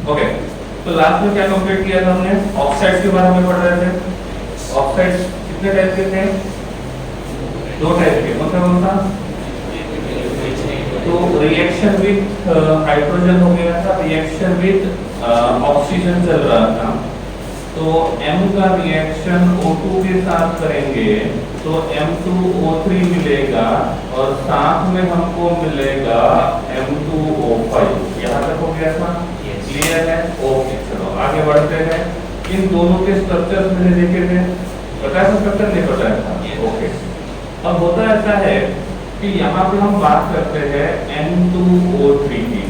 Okay, तो last में क्या कंप्लीट किया था हमने? ऑक्साइड्स के बारे में पढ़ रहे थे। ऑक्साइड्स कितने टाइप के थे? दो टाइप के। कौन कौन सा? तो रिएक्शन विथ हाइड्रोजन हो गया था, रिएक्शन विथ ऑक्सीजन चल रहा था। तो M का रिएक्शन O2 के साथ करेंगे तो M2O3 मिलेगा और साथ में हमको मिलेगा M2O5। यहाँ तक हो गया था? क्लियर है? ओके, चलो आगे बढ़ते हैं। इन दोनों के स्ट्रक्चर्स मैंने देखे थे, पता है स्ट्रक्चर? नहीं पता है? ओके, अब होता ऐसा है कि यहाँ पे हम बात करते हैं N2O3 की।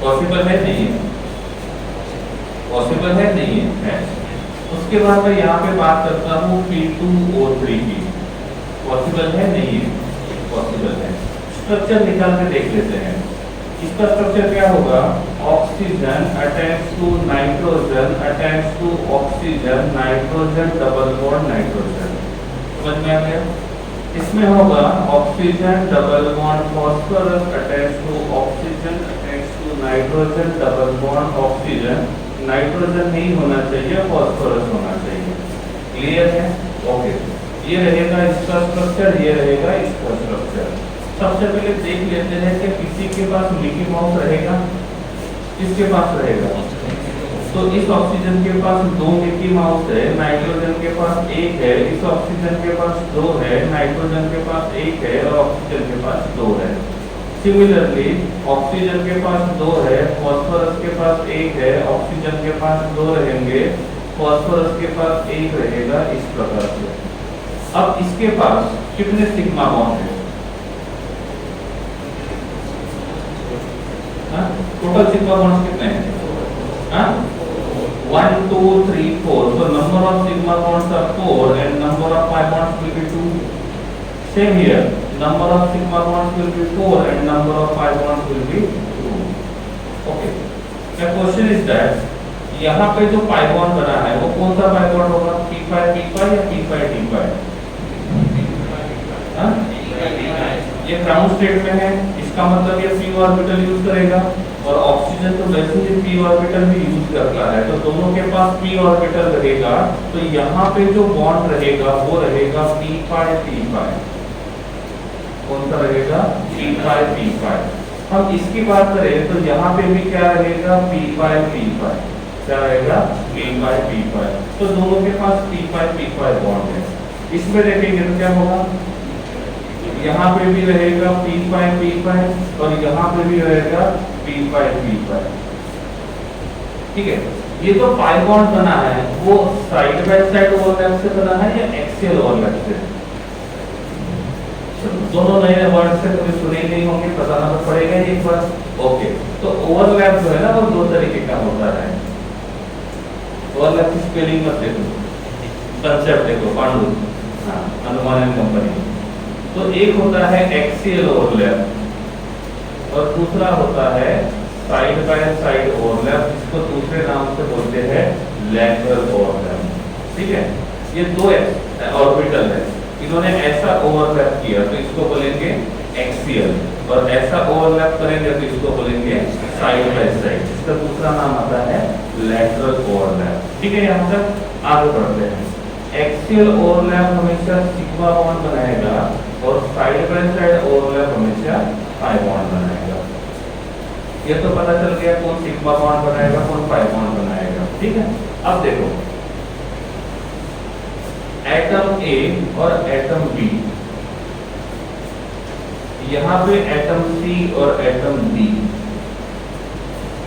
पॉसिबल है? नहीं है? पॉसिबल है? नहीं है? उसके बाद मैं यहाँ पे बात करता हूँ P2O3 की। पॉसिबल है? नहीं है? पॉसिबल है। स्ट्रक्चर निकाल के देख लेते हैं। इसका स्ट्रक्चर क्या होगा? Oxygen attach to nitrogen, attach to oxygen, nitrogen double bond nitrogen. समझ में आ गया? इसमें होगा oxygen double bond phosphorus attach to oxygen, attach to nitrogen double bond oxygen. Nitrogen नहीं होना चाहिए, फास्फोरस होना चाहिए। क्लियर है? ओके, ये रहेगा इसका स्ट्रक्चर, ये रहेगा इसका स्ट्रक्चर। सबसे पहले देख लेते हैं कि किसी के पास मिकी माउस रहेगा, किसके पास रहेगा? तो इस ऑक्सीजन के पास दो मिकी माउस है, नाइट्रोजन के पास एक है, इस ऑक्सीजन के पास दो है, नाइट्रोजन के पास एक है और ऑक्सीजन के पास दो है। सिमिलरली ऑक्सीजन के पास दो है, फास्फोरस के पास एक है, ऑक्सीजन के पास दो रहेंगे, फास्फोरस के पास एक रहेगा, इस प्रकार से। अब इसके पास कितने सिग्मा बॉन्ड है? टोटल सिग्मा बॉन्ड्स कितने हैं? 1 2 3 4. So number of sigma bonds are 4 and number of pi bonds will be 2. Same here, number of sigma bonds will be 4 and number of pi bonds will be 2. Okay, the question is that यहाँ पे जो pi bond बना है वो कौन सा pi bond होगा? p5 p5 या p5 d5? ये ग्राउंड स्टेट में है, इसका मतलब ये p ऑर्बिटल यूज करेगा और ऑक्सीजन तो वैसे ही p ऑर्बिटल भी यूज करता है, तो दोनों के पास p ऑर्बिटल रहेगा। तो यहाँ पे जो बॉन्ड रहेगा वो रहेगा p5 p5। कौन सा रहेगा? p5 p5। हम इसकी बात करें तो यहाँ पे भी क्या रहेगा? p5 p5। क्या रहेगा? p5 p5। तो दोनों के पास p5 p5 बॉन्ड है। इसमें देखेंगे तो क्या होगा? यहाँ पे भी रहेगा p5 p5 और यहाँ पे भी रहेगा p5 p5। ठीक है, ये जो पाई बॉन्ड बना है वो साइड बाय साइड ओवरलैप से बना है या एक्सियल ओवरलैप से? दोनों नए वर्ड से कभी सुने नहीं होंगे, बताना तो पड़ेगा एक बार। ओके, तो ओवरलैप जो है ना वो दो तरीके का होता है। ओवरलैप की स्पेलिंग मत देखो, कंसेप्ट देखो, पांडु, हाँ, अनुमान कंपनी। तो एक होता है एक्सियल ओवरलैप और दूसरा होता है साइड बाय साइड ओवरलैप, जिसको दूसरे नाम से बोलते हैं लैटरल ओवरलैप। ठीक है, ये दो ऑर्बिटल है, इन्होंने ऐसा ओवरलैप किया तो इसको बोलेंगे एक्सियल, और ऐसा ओवरलैप करेंगे तो इसको बोलेंगे साइड बाय साइड। इसका दूसरा नाम आता है लैटरल ओवरलैप। ठीक है, यहाँ तक आगे बढ़ते हैं। एक्सियल ओवरलैप हमेशा सिग्मा बॉन्ड बनाएगा और साइड बाय साइड ओवरलैप हमेशा पाई बॉन्ड बनाएगा। ये तो पता चल गया कौन सिग्मा बॉन्ड बनाएगा, कौन पाई बॉन्ड बनाएगा। ठीक है, अब देखो एटम ए और एटम बी, यहाँ पे एटम सी और एटम डी।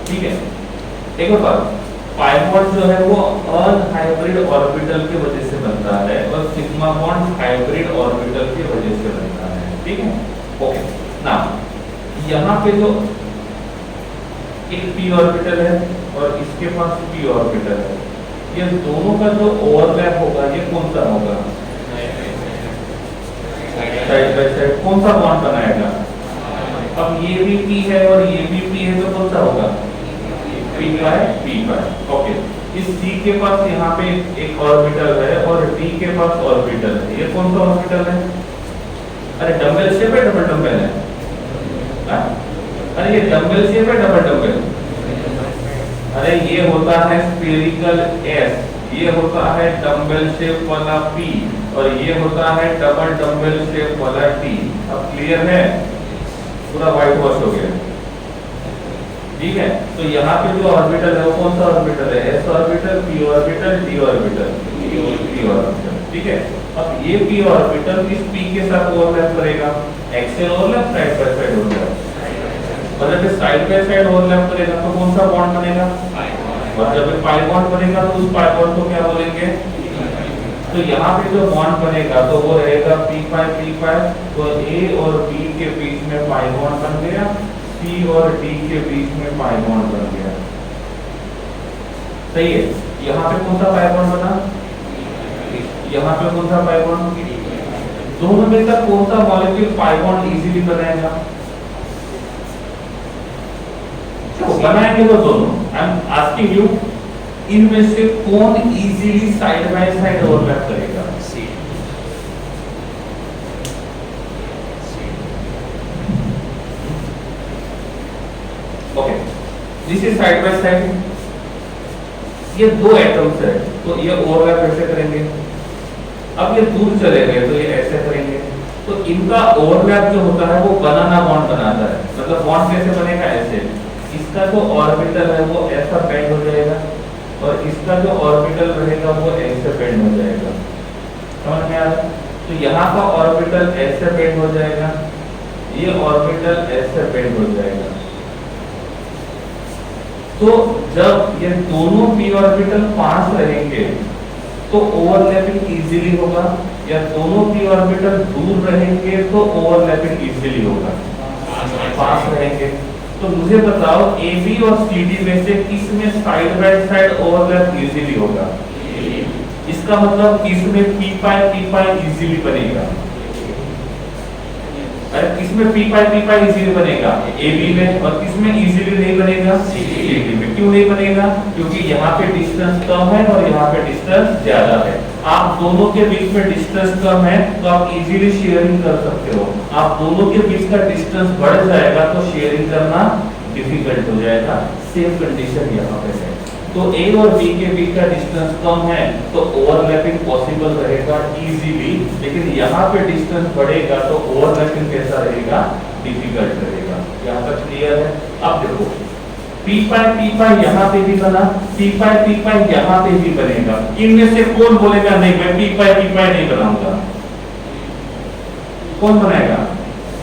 ठीक है, एक और बात, पाई बॉन्ड जो है वो अनहाइब्रिड ऑर्बिटल की वजह से बनता है और सिग्मा बॉन्ड हाइब्रिड ऑर्बिटल की वजह से बनता है। ठीक है, ओके ना, यहाँ पे जो एक p ऑर्बिटल है और इसके पास p ऑर्बिटल है, ये दोनों का जो ओवरलैप होगा ये कौन सा होगा? Side by side. कौन सा बॉन्ड बनाएगा? अब ये भी p है और ये भी p है, तो कौन सा होगा? p5 p5। ओके, इस C के पास यहाँ पे एक ऑर्बिटल है और D के पास ऑर्बिटल है, ये कौन सा ऑर्बिटल है? अरे डंबल शेप है, डबल डंबल है? अरे ये डंबल शेप है, डबल डंबल? ये होता है स्फेरिकल S, ये होता है डम्बल शेप वाला P, और ये होता है डबल डम्बल शेप वाला T। अब क्लियर है? पूरा व्हाइट वॉश हो गया। ठीक है, तो यहाँ पे जो ऑर्बिटल है वो कौन सा ऑर्बिटल है? S orbital, P orbital, D orbital, P orbital. ठीक है, अब ये P ऑर्बिटल इस P के साथ ओवरलैप करेगा, axial overlap, side by side overlap. और जब साइड बाय साइड ओवरलैप करेगा तो कौन सा बॉन्ड बनेगा? और जब पाई बॉन्ड बनेगा तो उस पाई बॉन्ड को क्या बोलेंगे? तो यहाँ पे जो बॉन्ड बनेगा तो वो रहेगा P पाई, तो A और B के बीच में पाई बॉन्ड बन गया, C और D के बीच में पाई बॉन्ड बन गया। सही है, यहाँ पे कौन सा पाई बॉन्ड बना? यहाँ पे कौन सा पाई बॉन्ड? दोनों में से कौन सा मॉलिक्यूल पाई बॉन्ड इजीली बनाएगा? तो बनाएंगे वो दोनों। आई एम आस्किंग यू, इनमें से कौन easily side by side overlap करेगा? C. Okay, this is side by side. ये दो एटम्स है तो ये ओवरलैप कैसे करेंगे? अब ये दूर चले गए तो ये ऐसे करेंगे। तो इनका ओवरलैप जो होता है वो बनाना बॉन्ड बनाता है। मतलब बॉन्ड कैसे बनेगा? ऐसे। इसका जो ऑर्बिटल है वो ऐसा बेंड हो जाएगा और इसका जो ऑर्बिटल रहेगा वो ऐसे बेंड हो जाएगा। समझ में आ रहा है? तो यहाँ का ऑर्बिटल ऐसे बेंड हो जाएगा, ये ऑर्बिटल ऐसे बेंड हो जाएगा। तो जब ये दोनों p ऑर्बिटल पास रहेंगे तो ओवरलैपिंग इजीली होगा, या दोनों p ऑर्बिटल दूर रहेंगे तो ओवरलैपिंग इजीली होगा? पास रहेंगे। तो मुझे बताओ AB और CD में से किस में side by side overlap easily होगा? इसका मतलब किसमें P पाई इजीली बनेगा? अरे किसमें P पाई इजीली बनेगा? AB में। और किसमें इजीली नहीं बनेगा? CD में। क्यों नहीं बनेगा? क्योंकि यहाँ पे डिस्टेंस कम है और यहाँ पे डिस्टेंस ज्यादा है। आप दोनों के बीच में डिस्टेंस कम है तो आप इजीली शेयरिंग कर सकते हो। आप दोनों के बीच का डिस्टेंस बढ़ जाएगा तो शेयरिंग करना डिफिकल्ट हो जाएगा। सेम कंडीशन यहाँ पे है। तो A और B के बीच का डिस्टेंस कम है तो ओवरलैपिंग पॉसिबल रहेगा इजीली, लेकिन यहाँ पे डिस्टेंस बढ़ेगा तो ओवरलैपिंग कैसा रहेगा? डिफिकल्ट रहेगा। यहाँ तक क्लियर है? अब देखो P पाई यहाँ पे भी बना, P पाई यहाँ पे भी बनेगा। इनमें से कौन बोलेगा नहीं मैं P पाई नहीं बनाऊंगा? कौन बनाएगा?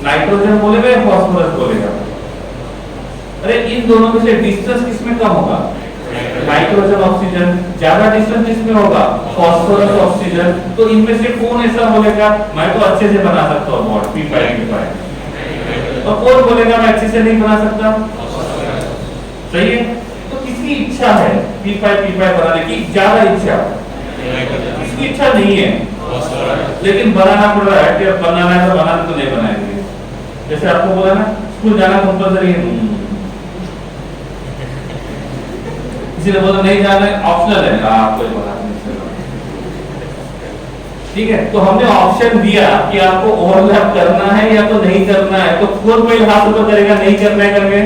नाइट्रोजन बोलेगा या फास्फोरस बोलेगा? अरे इन दोनों में से डिस्टेंस किसमें कम होगा? Nitrogen oxygen. ज्यादा डिस्टेंस किसमें होगा? Phosphorus oxygen. तो इनमें से कौन ऐसा बोलेगा मैं तो अच्छे से बना सकता हूँ बॉन्ड P पाई? और कौन बोलेगा मैं अच्छे से नहीं बना सकता? सही है। तो किसकी इच्छा है P पाई बनाने की? ज्यादा इच्छा। किसकी इच्छा नहीं है लेकिन बनाना पड़ रहा है कि बनाना है तो बनाना तो नहीं बनाएंगे। जैसे आपको बोला ना स्कूल जाना कंपलसरी है, किसी ने बोला नहीं जाना है ऑप्शनल है, कोई बात नहीं चलो ठीक है। तो हमने ऑप्शन दिया कि आपको ओवरलैप करना है या तो नहीं करना है, तो कौन पहले हाथ ऊपर करेगा नहीं करना है करके?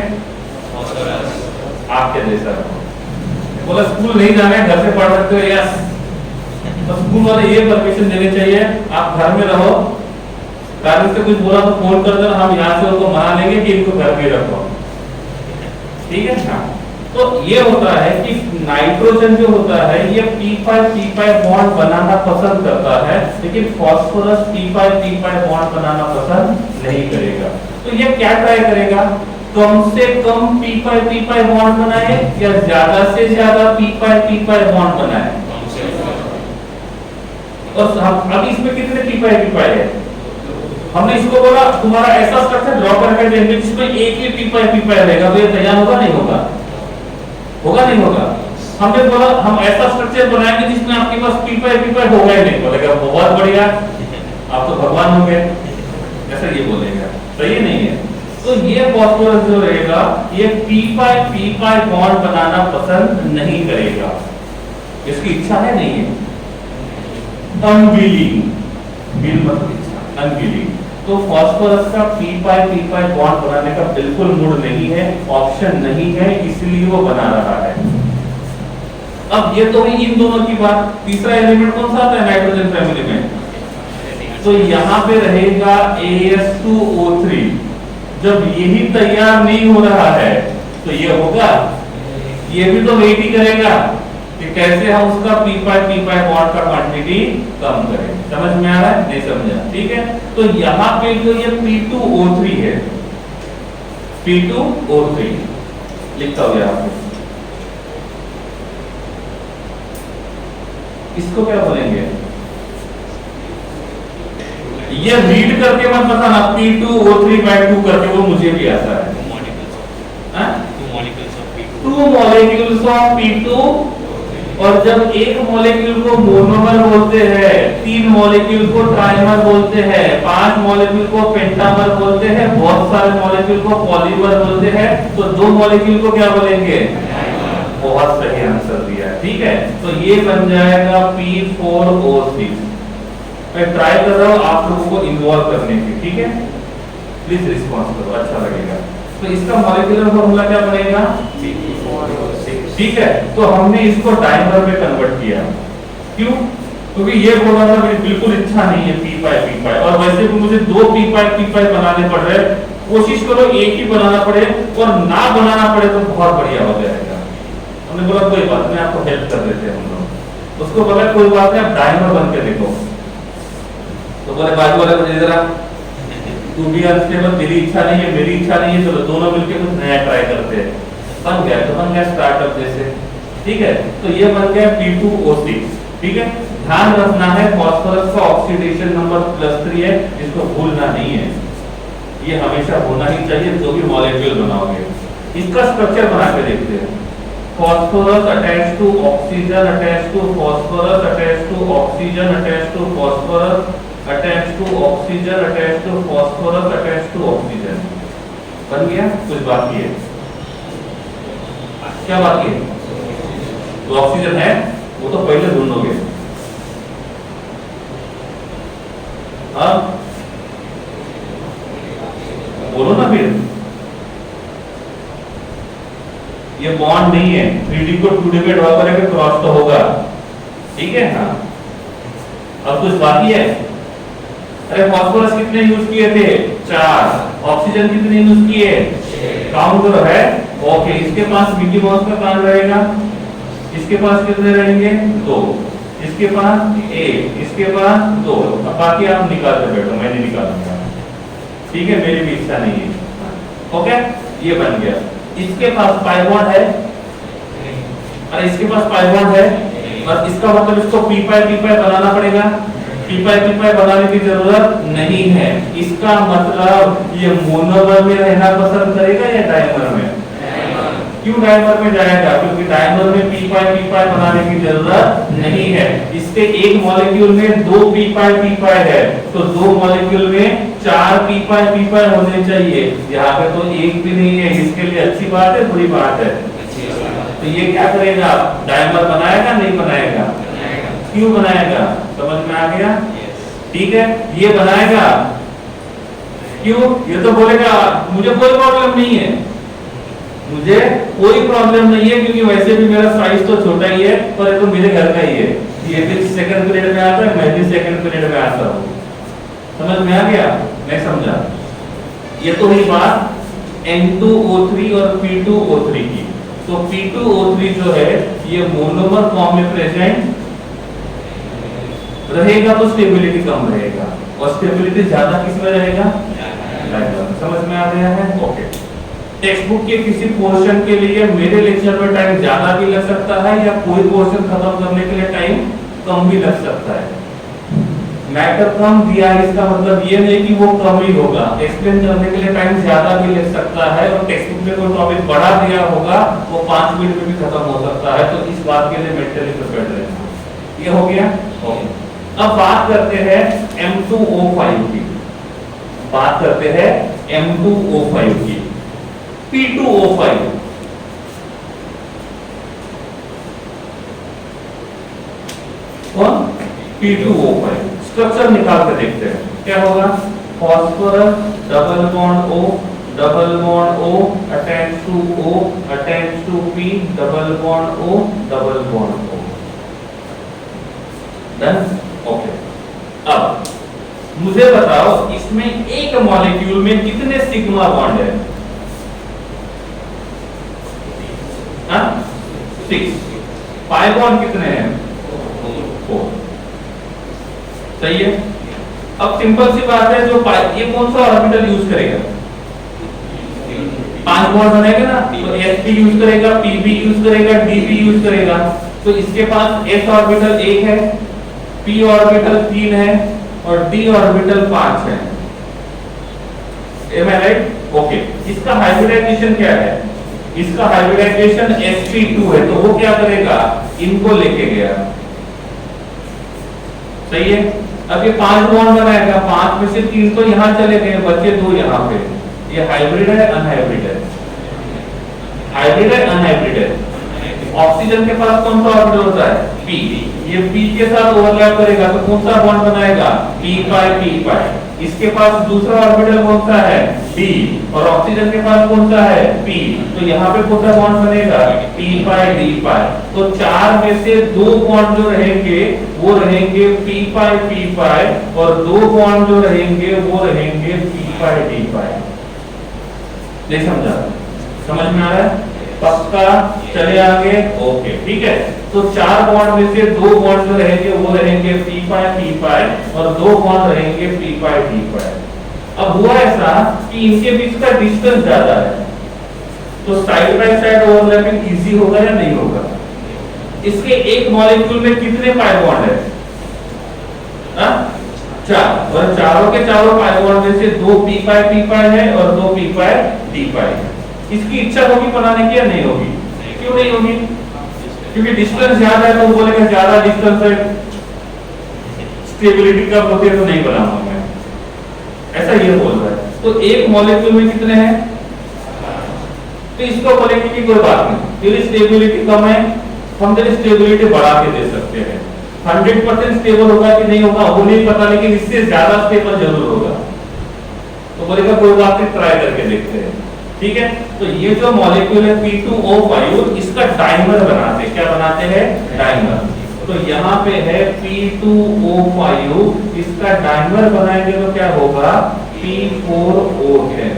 आपके जैसा बोला स्कूल नहीं जाना है घर से पढ़ सकते हो, यस। तो स्कूल वाले ये परमिशन देने चाहिए आप घर में रहो, पेरेंट्स से कुछ बोला तो फोन कर देना, हम यहाँ से उनको मना लेंगे कि इनको घर में रखो, ठीक है। हाँ, तो ये होता है कि नाइट्रोजन जो होता है ये P पाई बॉन्ड बनाना पसंद करता है, लेकिन फास्फोरस P पाई बॉन्ड बनाना पसंद नहीं करेगा। तो ये क्या ट्राई करेगा? कम से कम P पाई बॉन्ड बनाए या ज्यादा से ज्यादा P पाई बॉन्ड बनाए? और अब इसमें कितने P पाई है? हमने इसको बोला तुम्हारा ऐसा स्ट्रक्चर ड्रॉ करके देंगे जिसमें एक ही P पाई रहेगा, तो ये तैयार होगा नहीं होगा? होगा नहीं होगा? हमने बोला हम ऐसा स्ट्रक्चर बनाएंगे जिसमें आपके पास P पाई होगा ही नहीं, बोलेगा बहुत बढ़िया आप तो भगवान हो गए, ऐसा ये बोलेगा। सही नहीं है। तो ये फास्फोरस जो रहेगा ये P पाई बॉन्ड बनाना पसंद नहीं करेगा, इसकी इच्छा है नहीं है। अनविलिंग, विल मतलब इच्छा, अनविलिंग। तो फास्फोरस का P पाई बॉन्ड बनाने का बिल्कुल मूड नहीं है, ऑप्शन नहीं है, इसलिए वो बना रहा है। अब ये तो हुई इन दोनों की बात। तीसरा एलिमेंट कौन सा आता है नाइट्रोजन फैमिली में? तो यहाँ पे रहेगा AS2O3। जब यही तैयार नहीं हो रहा है तो ये होगा, ये भी तो वेट ही करेगा कि कैसे हम उसका p5 बॉन्ड का क्वांटिटी कम करें। समझ में आ रहा है? नहीं समझा? ठीक है। तो यहाँ पे जो ये P2O3 है, P2O3 लिखता हो गया आपको, इसको क्या बोलेंगे? ये रीड करके मत बताना P2O3/2 करके, वो मुझे भी आता है। टू मॉलिक्यूल्स ऑफ P2, और जब एक मॉलिक्यूल को मोनोमर बोलते हैं, 3 मॉलिक्यूल को ट्राइमर बोलते हैं, 5 मॉलिक्यूल को पेंटामर बोलते हैं, बहुत सारे मॉलिक्यूल को पॉलीमर बोलते हैं, तो 2 मॉलिक्यूल को क्या बोलेंगे? बहुत सही आंसर दिया। ठीक है, तो ये बन जाएगा P4O6। मैं ट्राई कर रहा हूं आप लोगों को इन्वॉल्व करने की। ठीक है, प्लीज रिस्पॉन्स करो, अच्छा लगेगा। तो इसका मॉलिक्यूलर फॉर्मूला क्या बनेगा? ठीक है, तो हमने इसको डाइमर में कन्वर्ट किया। क्यों? क्योंकि ये बोला था मेरी बिल्कुल इच्छा नहीं है p5 और वैसे भी मुझे 2 p5 बनाने पड़ रहे। कोशिश करो एक ही बनाना पड़े, और ना बनाना पड़े तो बहुत बढ़िया हो जाएगा। हमने बोला कोई बात नहीं, आपको हेल्प कर देते हैं हम लोग। उसको बोला कोई बात नहीं, आप डाइमर बन के देखो। तो बोले बाजू वाले को जरा तू भी अनस्टेबल, तेरी इच्छा नहीं है मेरी इच्छा नहीं है, चलो दोनों मिलकर कुछ नया ट्राई करते हैं। बन गया, तो बन गया स्टार्टअप जैसे। ठीक है, तो ये बन गया P2O6। ठीक है, ध्यान रखना है फास्फोरस का ऑक्सीडेशन नंबर +3 है, इसको भूलना नहीं है, ये हमेशा होना ही चाहिए जो भी मॉलिक्यूल बनाओगे। इसका स्ट्रक्चर बना के देखते हैं। Phosphorus attach to oxygen, attach to phosphorus, attach to oxygen, attach to phosphorus, attach to oxygen, attach to phosphorus, attach to oxygen. बन गया? कुछ बाकी है? क्या बाकी है? तो ऑक्सीजन है, वो तो पहले ढूंढोगे। अब बोलो ना फिर, ये बॉन्ड नहीं है, 3D को 2D में ड्रॉ करेंगे, क्रॉस तो होगा। ठीक है, हाँ। अब कुछ बाकी है? अरे फास्फोरस कितने यूज किए थे? 4। ऑक्सीजन कितने यूज किए? काउंट करो। है ओके। इसके पास मिकी माउस का कान रहेगा, इसके पास कितने रहेंगे? 2। इसके पास 1, इसके पास 2। अब बाकी आप निकालते बैठो, मैं नहीं निकालूंगा। ठीक है, मेरी भी इच्छा नहीं है। ओके, ये बन गया। इसके पास पाई बॉन्ड है, अरे इसके पास पाई बॉन्ड है, और इसका मतलब इसको p5 बनाना पड़ेगा। p5 बनाने की जरूरत नहीं है। इसका मतलब ये मोनोमर में रहना पसंद करेगा या डाइमर में? क्यों डाइमर में जाएगा? क्योंकि डाइमर में p5 बनाने की जरूरत नहीं है। इसके एक मॉलिक्यूल में 2 p5 है, तो 2 मॉलिक्यूल में 4 p5 होने चाहिए। यहाँ पे तो एक भी नहीं है। इसके लिए अच्छी बात है, बुरी बात है? तो ये क्या करेगा? डाइमर बनाएगा नहीं बनाएगा? क्यों बनाएगा? समझ में आ गया? ठीक है, ये बनाएगा। क्यों? ये तो बोलेगा मुझे कोई प्रॉब्लम नहीं है, मुझे कोई प्रॉब्लम नहीं है, क्योंकि वैसे भी मेरा साइज तो छोटा ही है, पर ये तो मेरे घर का ही है। ये भी सेकंड पीरियड में आता है, मैं भी सेकंड पीरियड में आता हूँ। समझ में आ गया? मैं समझा? ये तो हुई बात N2O3 और P2O3 की। तो P2O3 जो है ये मोनोमर फॉर्म में प्रेजेंट रहेगा, तो स्टेबिलिटी कम रहेगा, और स्टेबिलिटी ज्यादा किसमें रहेगा? समझ में आ गया है? ओके। टेक्स्ट बुक के किसी पोर्शन के लिए मेरे लेक्चर में टाइम ज्यादा भी लग सकता है, या कोई पोर्शन खत्म करने के लिए टाइम कम भी लग सकता है। मैटर कम दिया है, इसका मतलब ये नहीं कि वो कम ही होगा। एक्सप्लेन करने के लिए टाइम ज्यादा भी लग सकता है, और टेक्स्ट बुक में कोई टॉपिक बढ़ा दिया होगा वो 5 मिनट में भी खत्म हो सकता है। तो इस बात के लिए मेंटली प्रिपेयर्ड रहना। ये हो गया? ओके। अब बात करते हैं M2O5 की। बात करते हैं M2O5 की। P2O5 कौन? P2O5 स्ट्रक्चर निकाल कर देखते हैं क्या होगा। Phosphorus double bond O double bond O attach to O attach to P, double bond O, double bond O। डन? ओके। अब मुझे बताओ इसमें एक मॉलिक्यूल में कितने सिग्मा बॉन्ड है? हाँ? 6। पाई बॉन्ड कितने हैं? 4। सही है। अब सिंपल सी बात है, जो ये कौन सा ऑर्बिटल यूज करेगा? 5 बॉन्ड बनाएगा ना, तो sp यूज करेगा, pb यूज करेगा, dp यूज करेगा। तो इसके पास s ऑर्बिटल 1 है, p ऑर्बिटल 3 है और d ऑर्बिटल 5 है। Am I right? ओके। इसका हाइब्रिडाइजेशन क्या है? इसका हाइब्रिडाइजेशन sp2 है, तो वो क्या करेगा? इनको लेके गया। सही है। अब ये 5 बॉन्ड बनाएगा, 5 में से 3 तो यहां चले गए, बचे 2 यहां पे। ये हाइब्रिड है अनहाइब्रिड है? हाइब्रिड है अनहाइब्रिड है? ऑक्सीजन के पास कौन सा ऑर्बिटल होता है? p। ये p के साथ ओवरलैप करेगा तो कौन सा बॉन्ड बनाएगा? p पाई। इसके पास दूसरा ऑर्बिटल कौन सा है? d। और ऑक्सीजन के पास कौन सा है? p। तो यहाँ पे कौन सा बॉन्ड बनेगा? p पाई d पाई। तो 4 में से 2 बॉन्ड जो रहेंगे वो रहेंगे p पाई और 2 बॉन्ड जो रहेंगे वो रहेंगे p पाई d पाई। नहीं समझा? समझ में आ रहा है? पक्का? चले आगे। ओके ठीक है। तो 4 बॉन्ड में से 2 बॉन्ड जो रहेंगे वो रहेंगे p पाई और 2 बॉन्ड रहेंगे p पाई d पाई। अब हुआ ऐसा कि इनके बीच का डिस्टेंस ज्यादा है, तो side by side overlapping easy होगा या नहीं होगा? इसके एक मॉलिक्यूल में कितने पाई बॉन्ड है? 4। और चारों के चारों पाई बॉन्ड में से 2 p पाई है और 2 p पाई d पाई है। इसकी इच्छा होगी बनाने की या नहीं होगी? क्यों नहीं होगी? क्योंकि डिस्टेंस ज्यादा है, तो वो बोलेगा ज्यादा डिस्टेंस है, स्टेबिलिटी कम होती है तो नहीं बनाऊंगा मैं, ऐसा ये बोल रहा है। तो एक मॉलिक्यूल में कितने हैं? तो इसको बोलेंगे कि कोई बात नहीं, तेरी स्टेबिलिटी कम है, हम तेरी स्टेबिलिटी बढ़ा के दे सकते हैं। 100% स्टेबल होगा कि नहीं होगा वो नहीं पता, लेकिन इससे ज्यादा स्टेबल जरूर होगा। तो बोलेगा कोई बात नहीं, ट्राई करके देखते हैं। ठीक है। तो ये जो मॉलिक्यूल है P2O5, इसका डाइमर बनाते हैं। क्या बनाते हैं? डाइमर। तो यहाँ पे है P2O5, इसका डाइमर बनाएंगे तो क्या होगा? P4O10।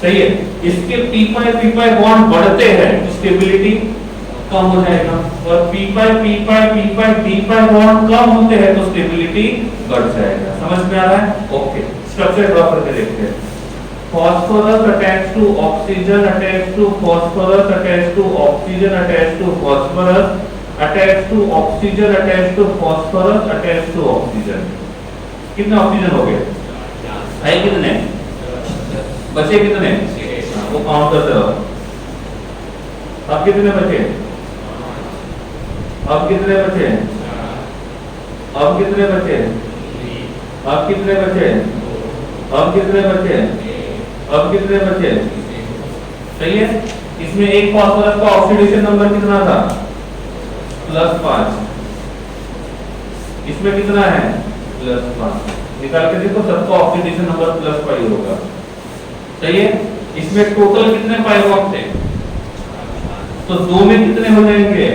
सही है। इसके p पाई बॉन्ड बढ़ते हैं तो स्टेबिलिटी कम हो जाएगा, और p पाई d पाई बॉन्ड कम होते हैं तो स्टेबिलिटी बढ़ जाएगा। समझ में आ रहा है? ओके। स्ट्रक्चर ड्रॉ करके देखते हैं। phosphorus attached to oxygen attached to phosphorus attached to oxygen attached to phosphorus attached to oxygen attached to phosphorus attached to oxygen। कितने ऑक्सीजन हो गए? है कितने? बचे कितने? वो काउंट करते रहो। अब कितने बचे? अब कितने बचे? अब कितने बचे? अब कितने बचे? अब कितने बचे? अब कितने बचे? सही है। इसमें एक फास्फोरस का ऑक्सीडेशन नंबर कितना था? +5। इसमें कितना है? +5। निकाल के देखो, सबका ऑक्सीडेशन नंबर +5 होगा। सही है। इसमें टोटल कितने पाई बॉन्ड थे? तो 2 में कितने हो जाएंगे?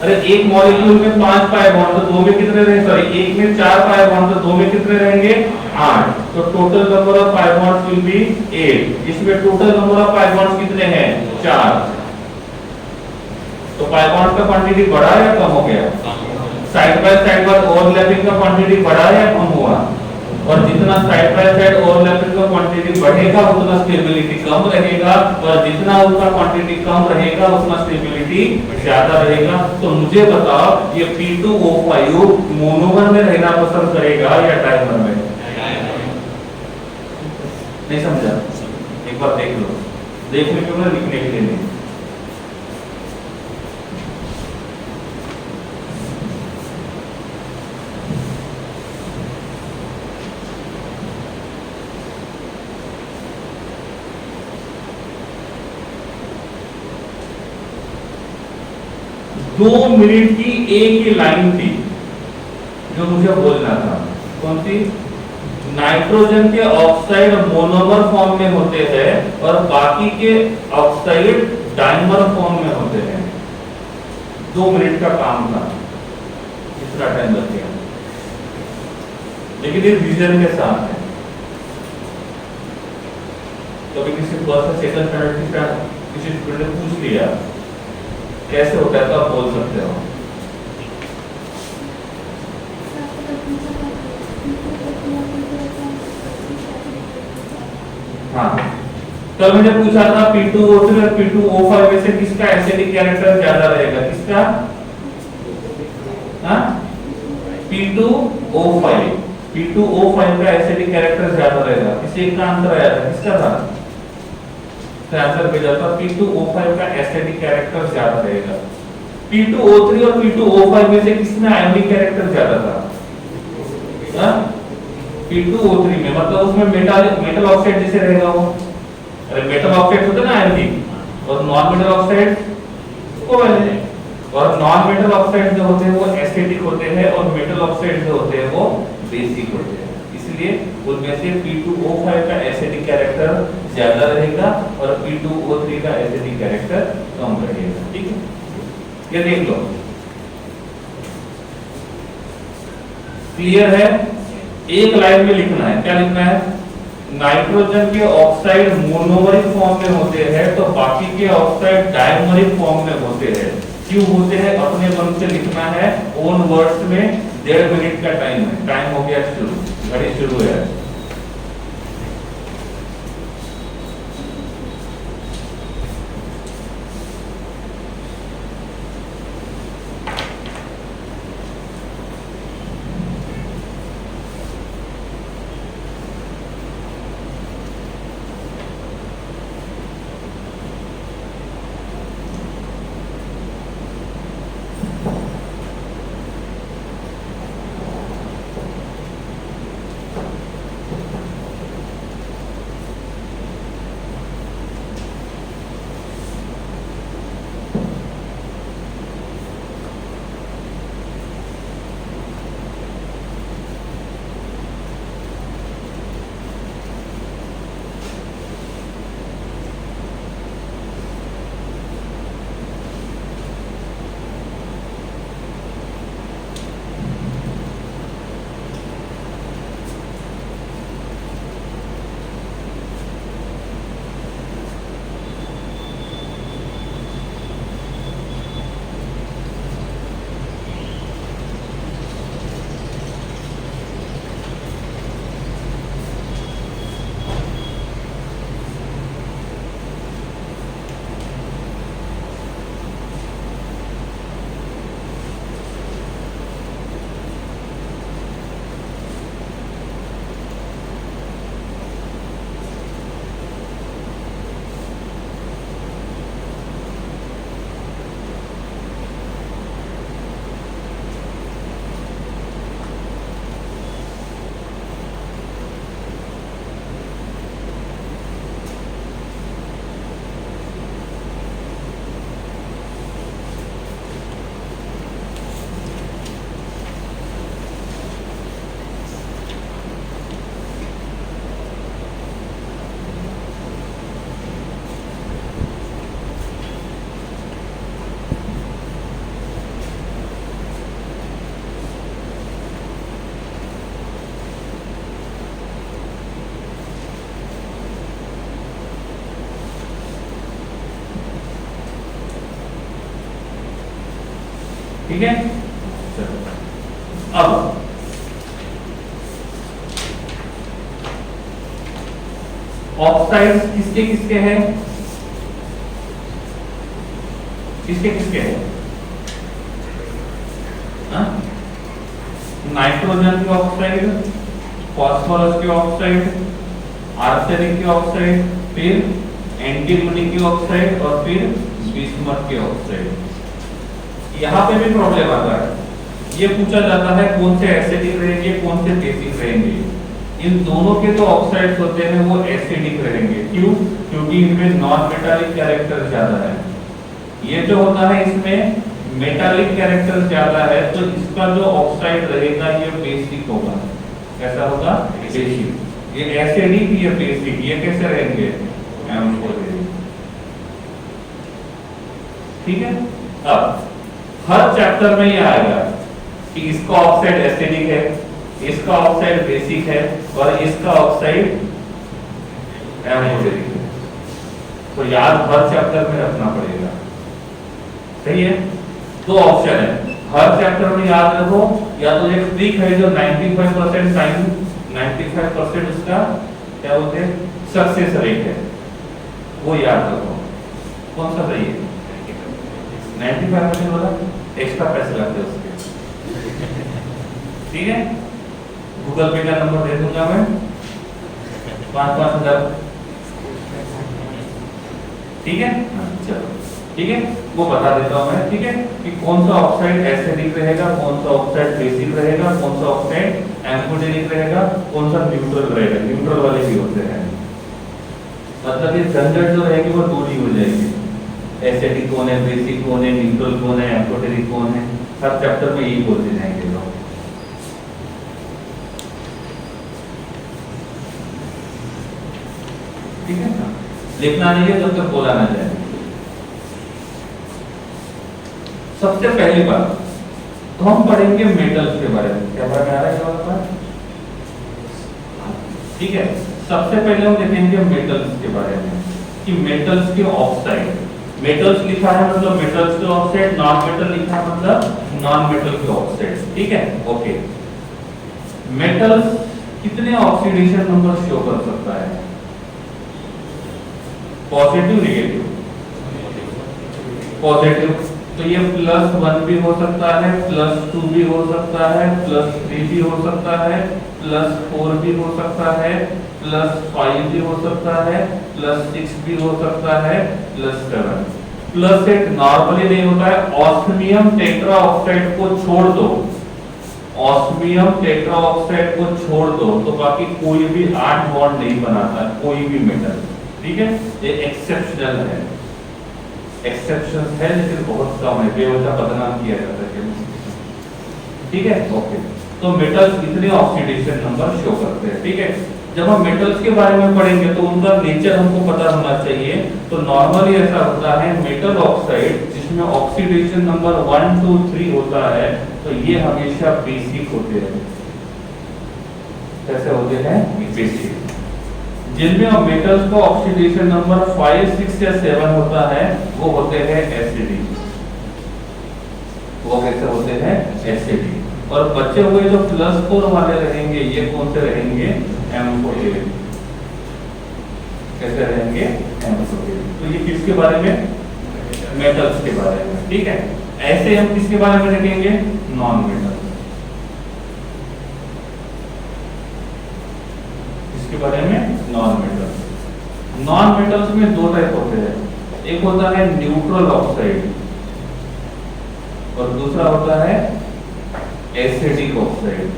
अरे एक मॉलिक्यूल में 5 पाई बॉन्ड, तो 2 में कितने रहेंगे? सॉरी, एक में 4 पाई बॉन्ड, तो 2 में कितने रहेंगे? 8। तो total number of pi bonds will be 8। इसमें total number of pi bonds कितने हैं? 4। तो पाई बॉन्ड का क्वांटिटी बढ़ा या कम हो गया? साइड बाय साइड पर ओवरलैपिंग का क्वांटिटी बढ़ा या कम हुआ? और जितना साइड बाय साइड ओवरलैपिंग का क्वांटिटी बढ़ेगा उतना स्टेबिलिटी कम रहेगा, और जितना उसका क्वांटिटी कम रहेगा उतना स्टेबिलिटी ज्यादा रहेगा। तो मुझे बताओ ये P2O5 मोनोमर में रहना पसंद करेगा या डाइमर में? नहीं समझा? एक बार देख लो, देखने के लिए, लिखने के लिए नहीं। दो मिनट की एक ही लाइन थी जो मुझे बोलना था। कौन सी? नाइट्रोजन के ऑक्साइड मोनोमर फॉर्म में होते हैं और बाकी के ऑक्साइड डाइमर फॉर्म में होते हैं। 2 मिनट का काम था, इतना टाइम लग गया, लेकिन ये रीजन के साथ है। कभी किसी फर्स्ट सेकंड थर्ड का किसी स्टूडेंट ने पूछ लिया कैसे होता है तो आप बोल सकते हो। हाँ, तो मैंने पूछा था P2O3 और P2O5 में से किसका एसिडिक कैरेक्टर ज्यादा रहेगा, किसका? हाँ, P2O5 का एसिडिक कैरेक्टर ज्यादा रहेगा। किसी एक का आंसर आया था, किसका था? तो आंसर भेजा था P2O5 का एसिडिक कैरेक्टर ज्यादा रहेगा। P2O3 और P2O5 में से किसमें आयोनिक कैरेक्टर ज्यादा था? हाँ, P2O3 में, मतलब उसमें मेटल ऑक्साइड जैसे रहेगा वो। अरे मेटल ऑक्साइड होते ना आयोनिक, और नॉन मेटल ऑक्साइड कोवैलेंट। और नॉन मेटल ऑक्साइड जो होते हैं वो एसिडिक होते हैं और मेटल ऑक्साइड जो होते हैं वो बेसिक होते हैं। इसलिए उनमें से P2O5 का एसिडिक कैरेक्टर ज्यादा रहेगा और P2O3 का एसिडिक कैरेक्टर कम रहेगा। ठीक है, ये देख लो, क्लियर है? एक लाइन में लिखना है, क्या लिखना है? नाइट्रोजन के ऑक्साइड मोनोमरिक फॉर्म में होते हैं तो बाकी के ऑक्साइड डायमरिक फॉर्म में होते हैं। क्यों होते हैं अपने मन से लिखना है, ओन वर्ड्स में। 1.5 मिनट का टाइम है, टाइम हो गया शुरू, घड़ी शुरू है। ठीक है, चलो अब ऑक्साइड्स किसके किसके हैं? किसके किसके हैं? नाइट्रोजन के ऑक्साइड, फास्फोरस के ऑक्साइड, आर्सेनिक के ऑक्साइड, फिर एंटीमनी के ऑक्साइड और फिर बिस्मथ के ऑक्साइड। यहाँ पे भी प्रॉब्लम आता है, ये पूछा जाता है कौन से एसिडिक रहेंगे कौन से बेसिक रहेंगे। इन दोनों के जो ऑक्साइड्स होते हैं वो एसिडिक रहेंगे। क्यों? क्योंकि इनमें नॉन मेटालिक कैरेक्टर ज्यादा है। ये जो होता है इसमें मेटालिक कैरेक्टर ज्यादा है, तो इसका जो ऑक्साइड रहेगा ये बेसिक होगा। कैसा होगा? बेसिक। ये एसिडिक, ये बेसिक, ये कैसे रहेंगे? एम्फोटेरिक। ठीक है। अब हर चैप्टर में ये आएगा कि इसका ऑक्साइड एसिडिक है, इसका ऑक्साइड बेसिक है और इसका ऑक्साइड एम्फोटेरिक है। तो याद हर चैप्टर में रखना पड़ेगा। सही है। दो ऑप्शन है हर चैप्टर में, याद रखो। या तो एक ट्रिक है जो 95% टाइम 95% उसका क्या बोलते हैं सक्सेस रेट है, वो याद रखो। कौन सा सही है? 95% वाला। एक्स्ट्रा पैसे लगते हैं उसके। ठीक है। गूगल पे का नंबर दे दूंगा मैं, 5-5 हजार। ठीक है। चलो ठीक है, वो बता देता हूं मैं। ठीक है कि कौन सा ऑक्साइड एसिडिक रहेगा, कौन सा ऑक्साइड बेसिक रहेगा, कौन सा ऑक्साइड एम्फोटेरिक रहेगा, कौन सा न्यूट्रल रहेगा। न्यूट्रल वाले भी होते हैं, मतलब ये झंझट जो रहेगी वो दूर ही हो जाएगी। एसिडिक कौन है, बेसिक कौन है, न्यूट्रल कौन है, एम्फोटेरिक कौन है, हर चैप्टर में यही बोलते जाएंगे लोग। ठीक है ना। लिखना नहीं है जब तक बोला ना जाए। सबसे पहली बात तो हम पढ़ेंगे मेटल्स के बारे में। क्या पढ़ में आ रहा है क्या? ठीक है। सबसे पहले हम देखेंगे मेटल्स के बारे में कि मेटल्स के ऑक्साइड। मेटल्स लिखा है मतलब मेटल्स के ऑक्साइड, नॉन मेटल लिखा है मतलब नॉन मेटल के ऑक्साइड। ठीक है। ओके। मेटल्स कितने ऑक्सीडेशन नंबर शो कर सकता है? Positive, negative? पॉजिटिव। तो ये +1 भी हो सकता है, +2 भी हो सकता है, +3 भी हो सकता है, +4 भी हो सकता है, +5 भी हो सकता है, +6 भी हो सकता है, +7। +8 नॉर्मली नहीं होता है। ऑस्मियम टेट्रा ऑक्साइड को छोड़ दो, ऑस्मियम टेट्रा ऑक्साइड को छोड़ दो तो बाकी कोई भी 8 बॉन्ड नहीं बनाता, कोई भी मेटल। ठीक है। ये एक्सेप्शनल है, एक्सेप्शन है लेकिन बहुत कम है, बेवजह बदनाम किया जाता है। ठीक है। ओके। तो मेटल्स इतने ऑक्सीडेशन नंबर शो करते हैं। ठीक है। जब हम मेटल्स के बारे में पढ़ेंगे तो उनका नेचर हमको पता होना चाहिए। तो नॉर्मली ऐसा होता है मेटल ऑक्साइड जिसमें ऑक्सीडेशन नंबर 1, 2, 3 होता है, तो ये हमेशा बेसिक होते हैं। कैसे होते हैं? बेसिक। जिनमें मेटल्स का ऑक्सीडेशन नंबर 5, 6 या 7 होता है वो होते हैं एसिडिक। वो कैसे होते हैं? एसिडिक। और बचे हुए जो +4 वाले रहेंगे ये कौन से रहेंगे? एम्फोटेरिक। कैसे रहेंगे? एम्फोटेरिक। तो ये किसके बारे में? मेटल्स के बारे में। ठीक है। ऐसे हम किसके बारे में देखेंगे? नॉन मेटल के बारे में। Non metals. नॉन मेटल्स में दो टाइप होते हैं, एक होता है न्यूट्रल ऑक्साइड और दूसरा होता है एसिडिक ऑक्साइड।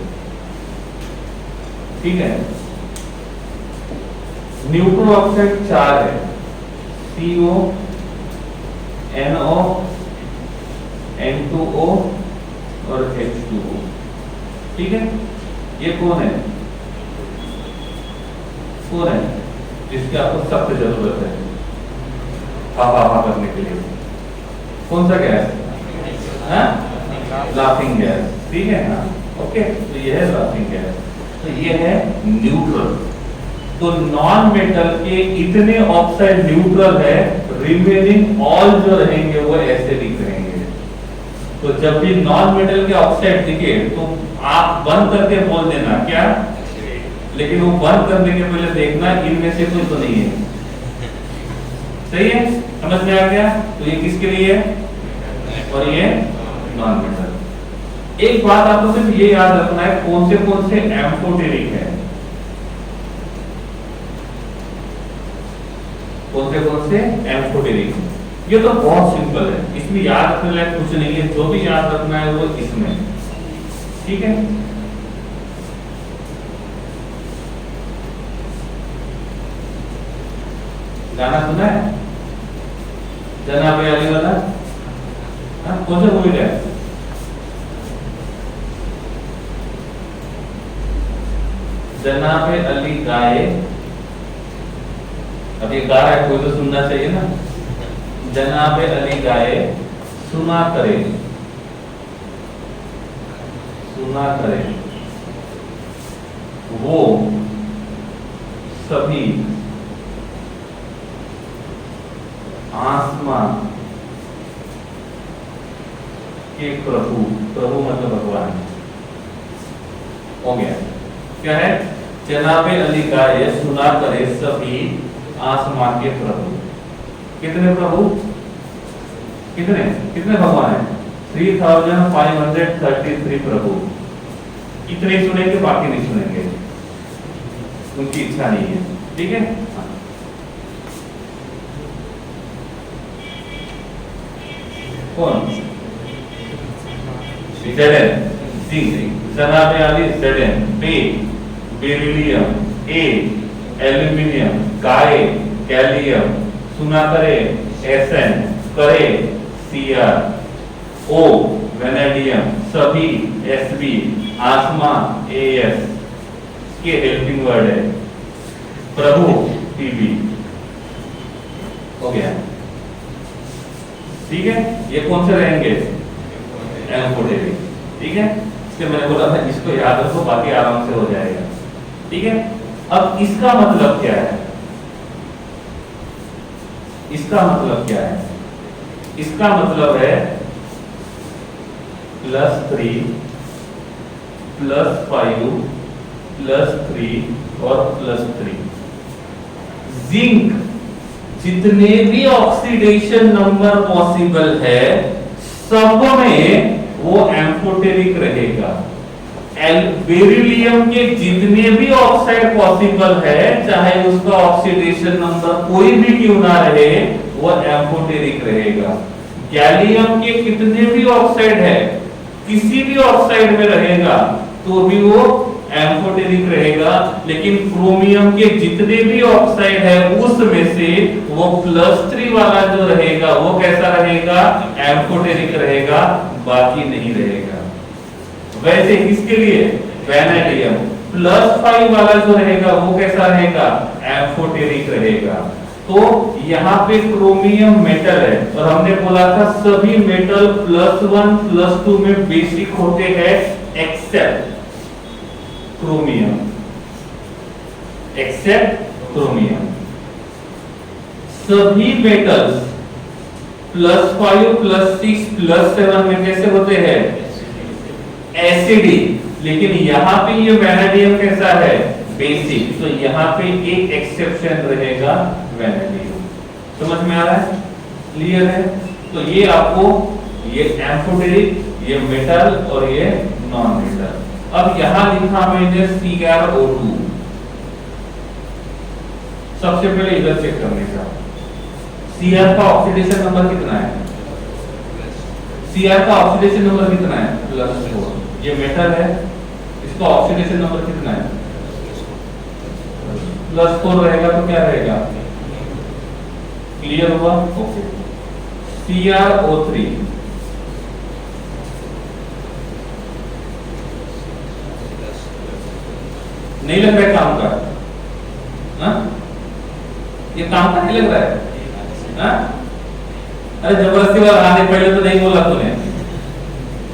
ठीक है। न्यूट्रल ऑक्साइड 4 है, CO, NO, N2O और H2O। ठीक है। ये कौन है? कौन है जिसकी आपको सख्त जरूरत है हा करने के लिए? कौन सा गैस? Laughing gas. ठीक है ना। ओके। तो ये है लाफिंग गैस। तो ये है न्यूट्रल। तो नॉन मेटल के इतने ऑक्साइड न्यूट्रल है, रिमेनिंग ऑल जो रहेंगे वो एसिडिक रहेंगे। तो जब भी नॉन मेटल के ऑक्साइड दिखे तो आप बंद करके बोल देना क्या, लेकिन वो बंद करने के पहले देखना इनमें से कोई तो नहीं है। सही है? समझ में आ गया? तो ये किसके लिए है और ये नॉन मेटल। एक बात आपको सिर्फ ये याद रखना है कौन से एम्फोटेरिक है, कौन से एम्फोटेरिक। ये तो बहुत सिंपल है, इसमें याद रखने लायक कुछ नहीं है, जो भी याद रखना है वो इसमें। ठीक है। गाना सुना है जनाब अली वाला? कौन सा मूवी है? जनाबे अली गाए, अब ये गा रहा है कोई तो सुनना चाहिए ना। जनाबे अली गाए सुना करे, सुना करे वो सभी आसमां के प्रभु, प्रभु मतलब भगवान हो गया। क्या है? जनाबे अली गाए सुना करे सभी आसमां के प्रभु। कितने प्रभु? कितने कितने भगवान है? 3533 प्रभु। इतने सुनेंगे, बाकी नहीं सुनेंगे, उनकी इच्छा नहीं है। ठीक है। कौन? जनाबे अली ज़ेडन, बे बेरिलियम, ए एल्यूमिनियम, गाए गैलियम, सुना करे एसएन, करे सीआर, ओ वेनेडियम, सभी एसबी, आसमां एएस के हेल्पिंग वर्ड है, प्रभु टीबी। हो गया। ठीक है। ये कौन से रहेंगे? एम्फोटेरिक। ठीक है। इसलिए मैंने बोला था इसको याद रखो, बाकी आराम से हो जाएगा। ठीक है। अब इसका मतलब क्या है? इसका मतलब क्या है? इसका मतलब है +3 +5 +3 और +3। जिंक जितने भी ऑक्सीडेशन नंबर पॉसिबल है सब में वो एम्फोटेरिक रहेगा। बेरिलियम के जितने भी ऑक्साइड पॉसिबल है, चाहे उसका ऑक्सीडेशन नंबर कोई भी क्यों ना रहे, वो एम्फोटेरिक रहेगा। गैलियम के कितने भी ऑक्साइड है, किसी भी ऑक्साइड में रहेगा तो भी वो एम्फोटेरिक रहेगा। लेकिन क्रोमियम के जितने भी ऑक्साइड है उसमें से वो +3 वाला जो रहेगा वो कैसा रहेगा? एम्फोटेरिक रहेगा, बाकी नहीं रहेगा। वैसे इसके लिए वेनेडियम +5 वाला जो रहेगा वो कैसा रहेगा? एम्फोटेरिक रहेगा। तो यहाँ पे क्रोमियम मेटल है और हमने बोला था सभी मेटल +1 +2 में बेसिक होते हैं एक्सेप्ट क्रोमियम, एक्सेप्ट क्रोमियम। सभी मेटल्स +5 +6 +7 में कैसे होते हैं? एसिडिक। लेकिन यहाँ पे ये वेनेडियम कैसा है? बेसिक। तो यहाँ पे एक एक्सेप्शन रहेगा, वेनेडियम। समझ में आ रहा है? क्लियर है? तो ये आपको ये एम्फोटेरिक, ये मेटल और ये नॉन मेटल। अब यहाँ लिखा मैंने CrO2। सबसे पहले इधर चेक करने का, Cr का ऑक्सीडेशन नंबर कितना है? Cr का ऑक्सीडेशन नंबर कितना है? +4। ये मेटल है, इसका ऑक्सीडेशन नंबर कितना है? +4 रहेगा तो क्या रहेगा? क्लियर हुआ? ओके। CrO3 नहीं लग रहा है काम का? हाँ? ये काम का नहीं लग रहा है? हाँ? अरे जबरदस्ती वाला आने पहले तो नहीं बोला तूने।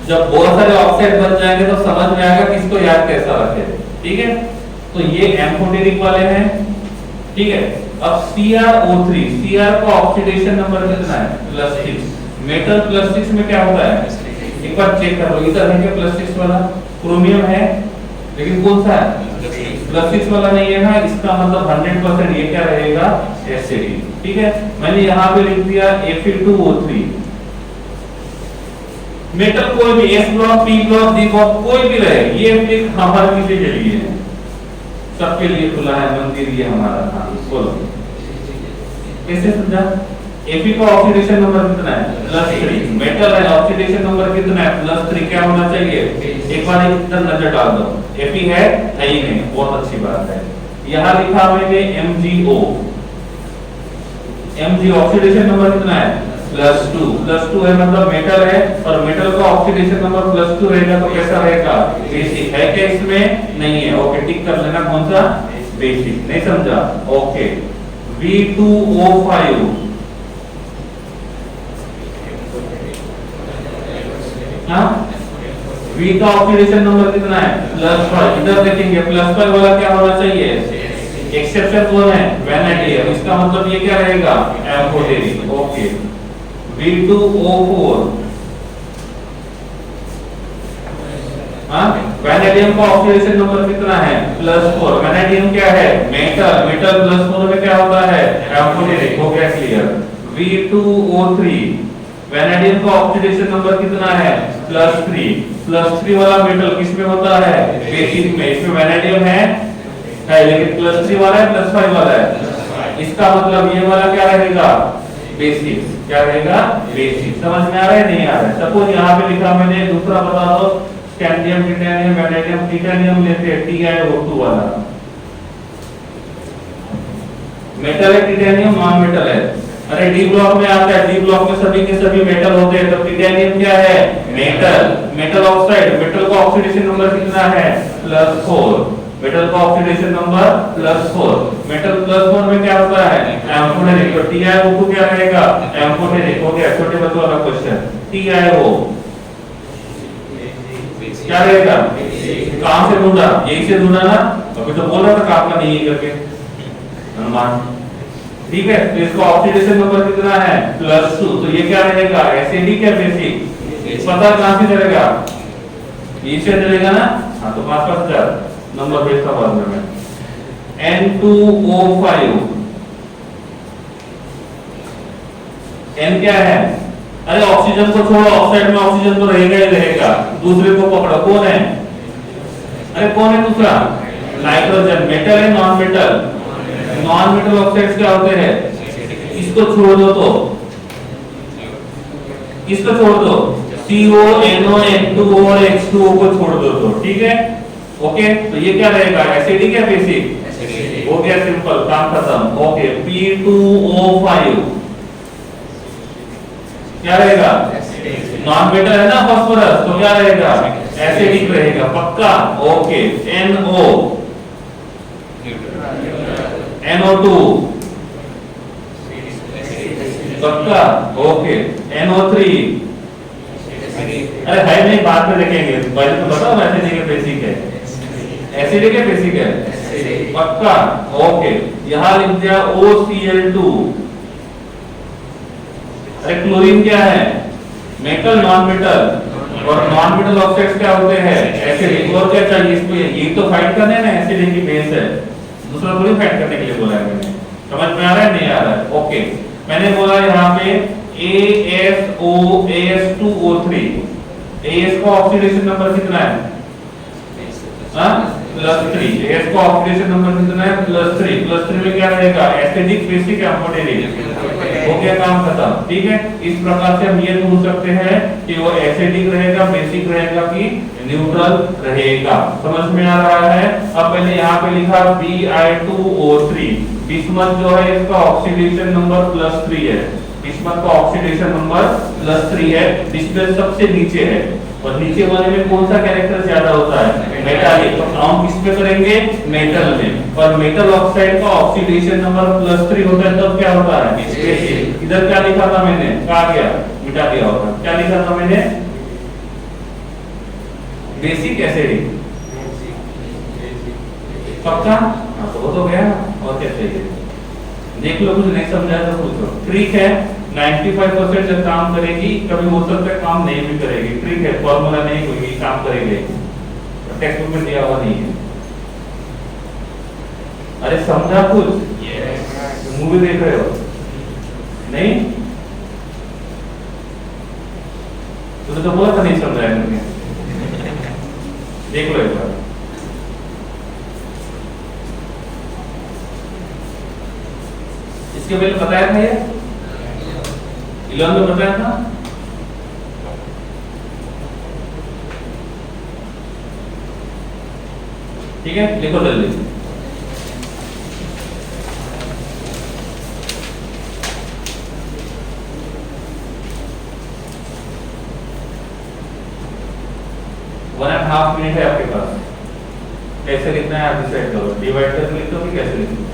जब बहुत सारे ऑक्साइड बन जाएंगे तो समझ में आएगा कि इसको याद कैसा रखे। ठीक है। तो ये एम्फोटेरिक वाले हैं। ठीक है। अब CrO3, Cr का ऑक्सीडेशन नंबर कितना है? +6। मेटल +6 में क्या होता है? एक बार चेक कर लो, इधर है क्या +6 वाला? क्रोमियम है, लेकिन कौन सा है? +6 वाला नहीं है ना, इसका मतलब 100% ये क्या रहेगा? एसिडिक। ठीक है। मैंने यहाँ पे लिख दिया Fe2O3। मेटल कोई भी S block, P block, D block कोई भी रहे, ये एक हमारे के लिए है, सबके लिए खुला है मंदिर ये हमारा। हाँ बोलो कैसे समझा? Fe का ऑक्सीडेशन नंबर कितना है? +3। मेटल है, ऑक्सीडेशन नंबर कितना है? +3। क्या होना चाहिए? एक बार इधर नजर डाल दो। Fe है ही नहीं, बहुत अच्छी बात है। यहाँ लिखा मैंने MgO। Mg ऑक्सीडेशन नंबर कितना है? +2 है मतलब मेटल है और मेटल का ऑक्सीडेशन नंबर +2 रहेगा तो कैसा रहेगा? बेसिक है क्या इसमें? नहीं है। ओके, टिक कर लेना कौन सा? बेसिक। नहीं समझा? ओके, V2O5 हाँ, V का ऑक्सीडेशन नंबर कितना है? +5। इधर देखेंगे +5 वाला क्या होना चाहिए? एक्सेप्शन कौन है? वैनेडियम। इसका मतलब ये क्या रहेगा? एम्फोटेरिक। ओके, V2O4 हाँ, वैनेडियम का ऑक्सीडेशन नंबर कितना है? +4। वैनेडियम क्या है? मेटल। मेटल +4 में क्या होता है? एम्फोटेरिक। हो गया क्लियर। V2O3 वैनेडियम का ऑक्सीडेशन नंबर कितना है? +3। +3 वाला मेटल किसमें होता है? बेसिक में। इसमें वैनेडियम है लेकिन +3 वाला है +5 वाला है। इसका मतलब ये वाला क्या रहेगा? बेसिक। क्या रहेगा? बेसिक। समझ में आ रहा है? नहीं आ रहा है? सपोज यहाँ पे लिखा मैंने, दूसरा बता दो, स्कैंडियम, टिटेनियम, वैनेडियम, टिटेनियम लेते हैं TiO2 वाला मेटल है। टिटेनियम नॉन मेटल है। अरे डी ब्लॉक में आता है, डी ब्लॉक में सभी के सभी मेटल होते हैं, तो टिटेनियम क्या है? मेटल। मेटल ऑक्साइड, मेटल का ऑक्सीडेशन नंबर कितना है? +4। मेटल का ऑक्सीडेशन नंबर +4। मेटल +4 में क्या होता है? एम्फोटेरिक। तो TiO2 क्या रहेगा? एम्फोटेरिक। हो गया। छोटे बच्चों वाला क्वेश्चन, TiO क्या रहेगा? कहां से ढूंढा? यही से ढूंढा ना? अभी तो बोल रहा था काम का नहीं है करके अनुमान। ठीक है, तो इसका ऑक्सीडेशन नंबर कितना है? +2। तो ये क्या रहेगा? एसिडिक है बेसिक? पता कहां से चलेगा? ये से चलेगा ना? हाँ, तो 5-5 नंबर भेजता बाद में मैं। N2O5 N क्या है? अरे ऑक्सीजन को छोड़ो, ऑक्साइड में ऑक्सीजन तो रहेगा ही रहेगा। दूसरे को पकड़ो, कौन है? अरे कौन है दूसरा? नाइट्रोजन। मेटल है non metal? Non metal oxides क्या होते हैं? इसको छोड़ दो तो इसको छोड़ दो, CO, NO, N2O और H2O को छोड़ दो तो ठीक है। ओके, तो ये क्या रहेगा? एसिडिक है बेसिक? हो गया, सिंपल, काम खत्म। ओके, P2O5 क्या रहेगा? नॉन मेटल है ना फास्फोरस, तो क्या रहेगा? एसिडिक रहेगा पक्का। ओके, NO2 पक्का। ओके, NO3 अरे है नहीं, बाद में देखेंगे, पहले तो बताओ एसिडिक है बेसिक है? एसिडिक है बेसिक है? पक्का। ओके, यहां लिख दिया OCl2। अरे क्लोरीन क्या है? मेटल नॉन मेटल, और नॉन मेटल ऑक्साइड्स क्या होते हैं? एसिडिक। और क्या चाहिए इसमें? ये तो फाइट करने है ना, एसिडिक की बेस है, दूसरा थोड़ी फाइट करने के लिए बोला है मैंने। समझ में आ रहा है? नहीं आ रहा है? ओके, मैंने बोला यहाँ पे AS2O3 AS का ऑक्सीडेशन नंबर कितना है? +3। AS का ऑक्सीडेशन नंबर कितना है? +3। +3 में क्या रहेगा? Acidic, basic, amphoteric. हो गया, काम खत्म। ठीक है, इस प्रकार से हम ये ढूंढ सकते हैं कि वो एसिडिक रहेगा, बेसिक रहेगा कि न्यूट्रल रहेगा। समझ में आ रहा है? अब पहले यहाँ पे लिखा Bi2O3। बिस्मथ जो है इसका ऑक्सीडेशन नंबर +3 है। बिस्मथ का ऑक्सीडेशन नंबर +3 है, बिस्मथ सबसे नीचे है, और नीचे वाले में कौन सा कैरेक्टर ज्यादा होता है? मेटालिक। तो हम किस पे करेंगे? मेटल में। और मेटल ऑक्साइड का ऑक्सीडेशन नंबर +3 होता है, तब क्या होता है? बेसिक। इधर क्या लिखा था मैंने? कहा गया, मिटा दिया होगा। क्या लिखा था मैंने? Basic acidic. पक्का? हाँ, तो वो तो गया, और क्या चाहिए? देख लो, कुछ नहीं समझा तो पूछो। ट्रिक है, 95% जब काम करेगी, कभी हो सकता है काम नहीं भी करेगी। ट्रिक है, फॉर्मूला नहीं होगी, काम करेगी, टेक्स्ट बुक में दिया हुआ नहीं है। अरे समझा कुछ? मूवी देख रहे हो? नहीं? तो बोला था नहीं समझा है मैंने। देख लो एक बार। इसके पहले बताया था ये? 11 में बताया था? ठीक है, लिखो जल्दी। 1.5 मिनट है आपके पास, कैसे लिखना है आप डिसाइड करो, डिवाइड करके लिखो कि कैसे लिखो।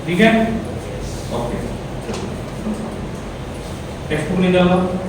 ठीक है, ओके, टेक्स्ट बुक निकालो।